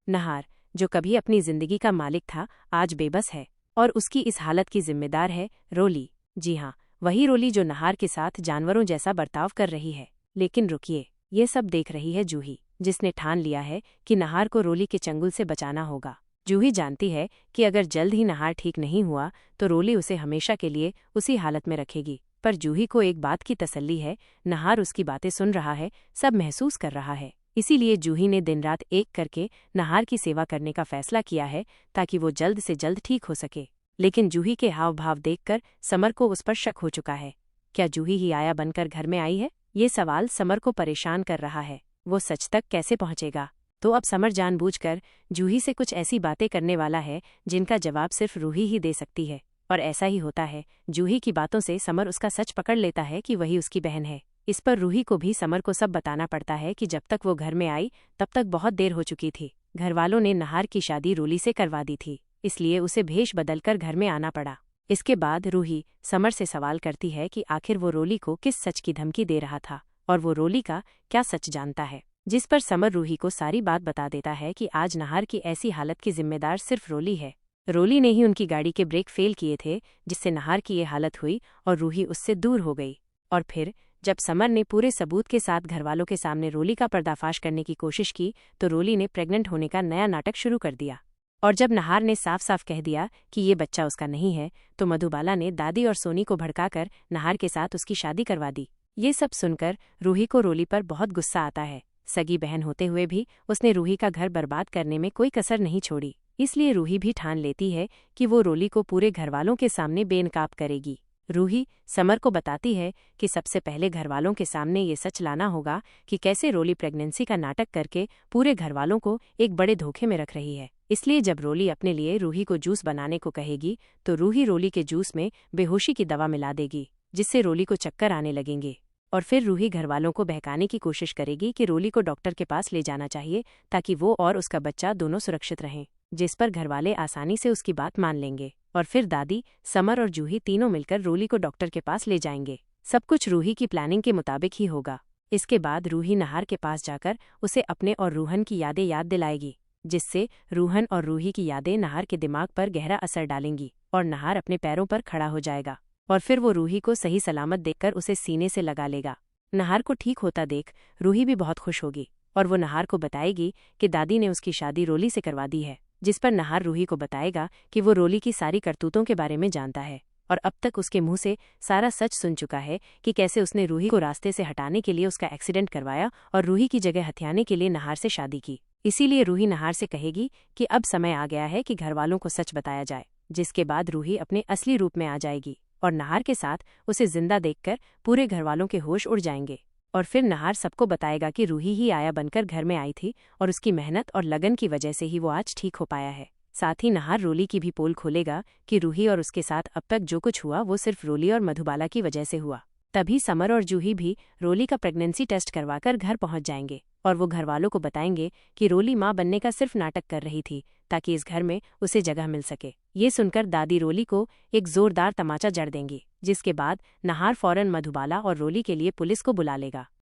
नहार, जो कभी अपनी जिंदगी का मालिक था, आज बेबस है और उसकी इस हालत की जिम्मेदार है रोली। जी हाँ, वही रोली जो नहार के साथ जानवरों जैसा बर्ताव कर रही है। लेकिन रुकिए, ये सब देख रही है जूही, जिसने ठान लिया है कि नहार को रोली के चंगुल से बचाना होगा। जूही जानती है कि अगर जल्द ही नहार ठीक नहीं हुआ तो रोली उसे हमेशा के लिए उसी हालत में रखेगी। पर जूही को एक बात की तसल्ली है, नहार उसकी बातें सुन रहा है, सब महसूस कर रहा है। इसीलिए जूही ने दिन रात एक करके नहार की सेवा करने का फैसला किया है, ताकि वो जल्द से जल्द ठीक हो सके। लेकिन जूही के हाव भाव देखकर समर को उस पर शक हो चुका है। क्या जूही ही आया बनकर घर में आई है? ये सवाल समर को परेशान कर रहा है। वो सच तक कैसे पहुंचेगा? तो अब समर जानबूझकर जूही से कुछ ऐसी बातें करने वाला है जिनका जवाब सिर्फ रूही ही दे सकती है। और ऐसा ही होता है। जूही की बातों से समर उसका सच पकड़ लेता है कि वही उसकी बहन है। इस पर रूही को भी समर को सब बताना पड़ता है कि जब तक वो घर में आई तब तक बहुत देर हो चुकी थी। घरवालों ने नहार की शादी रोली से करवा दी थी, इसलिए उसे भेष बदलकर घर में आना पड़ा। इसके बाद रूही समर से सवाल करती है कि आखिर वो रोली को किस सच की धमकी दे रहा था और वो रोली का क्या सच जानता है। जिस पर समर रूही को सारी बात बता देता है कि आज नहार की ऐसी हालत की जिम्मेदार सिर्फ रोली है। रोली ने ही उनकी गाड़ी के ब्रेक फेल किए थे, जिससे नहार की ये हालत हुई और रूही उससे दूर हो गई। और फिर जब समर ने पूरे सबूत के साथ घरवालों के सामने रोली का पर्दाफाश करने की कोशिश की तो रोली ने प्रेग्नेंट होने का नया नाटक शुरू कर दिया। और जब नहार ने साफ साफ कह दिया कि ये बच्चा उसका नहीं है, तो मधुबाला ने दादी और सोनी को भड़काकर नहार के साथ उसकी शादी करवा दी। ये सब सुनकर रूही को रोली पर बहुत गुस्सा आता है। सगी बहन होते हुए भी उसने रूही का घर बर्बाद करने में कोई कसर नहीं छोड़ी। इसलिए रूही भी ठान लेती है कि वो रोली को पूरे घरवालों के सामने बेनकाब करेगी। रूही समर को बताती है कि सबसे पहले घरवालों के सामने ये सच लाना होगा कि कैसे रोली प्रेगनेंसी का नाटक करके पूरे घरवालों को एक बड़े धोखे में रख रही है। इसलिए जब रोली अपने लिए रूही को जूस बनाने को कहेगी तो रूही रोली के जूस में बेहोशी की दवा मिला देगी, जिससे रोली को चक्कर आने लगेंगे। और फिर रूही घरवालों को बहकाने की कोशिश करेगी कि रोली को डॉक्टर के पास ले जाना चाहिए ताकि वो और उसका बच्चा दोनों सुरक्षित रहें, जिस पर घरवाले आसानी से उसकी बात मान लेंगे। और फिर दादी, समर और जूही तीनों मिलकर रोली को डॉक्टर के पास ले जाएंगे। सब कुछ रूही की प्लानिंग के मुताबिक ही होगा। इसके बाद रूही नहार के पास जाकर उसे अपने और रूहन की यादें याद दिलाएगी, जिससे रूहन और रूही की यादें नहार के दिमाग पर गहरा असर डालेंगी और नहार अपने पैरों पर खड़ा हो जाएगा। और फिर वो रूही को सही सलामत देखकर उसे सीने से लगा लेगा। नहार को ठीक होता देख रूही भी बहुत खुश होगी और वो नहार को बताएगी कि दादी ने उसकी शादी रोली से करवा दी है, जिस पर नहार रूही को बताएगा कि वो रोली की सारी करतूतों के बारे में जानता है और अब तक उसके मुंह से सारा सच सुन चुका है कि कैसे उसने रूही को रास्ते से हटाने के लिए उसका एक्सीडेंट करवाया और रूही की जगह हथियाने के लिए नहार से शादी की। इसीलिए रूही नहार से कहेगी कि अब समय आ गया है कि घरवालों को सच बताया जाए, जिसके बाद रूही अपने असली रूप में आ जाएगी और नहार के साथ उसे जिंदा देखकर पूरे घरवालों के होश उड़ जाएंगे। और फिर नहार सबको बताएगा कि रूही ही आया बनकर घर में आई थी और उसकी मेहनत और लगन की वजह से ही वो आज ठीक हो पाया है। साथ ही नहार रोली की भी पोल खोलेगा कि रूही और उसके साथ अब तक जो कुछ हुआ वो सिर्फ रोली और मधुबाला की वजह से हुआ। तभी समर और जूही भी रोली का प्रेगनेंसी टेस्ट करवाकर घर पहुंच जाएंगे और वो घरवालों को बताएंगे कि रोली मां बनने का सिर्फ नाटक कर रही थी ताकि इस घर में उसे जगह मिल सके। ये सुनकर दादी रोली को एक जोरदार तमाचा जड़ देंगी, जिसके बाद नहार फौरन मधुबाला और रोली के लिए पुलिस को बुला लेगा।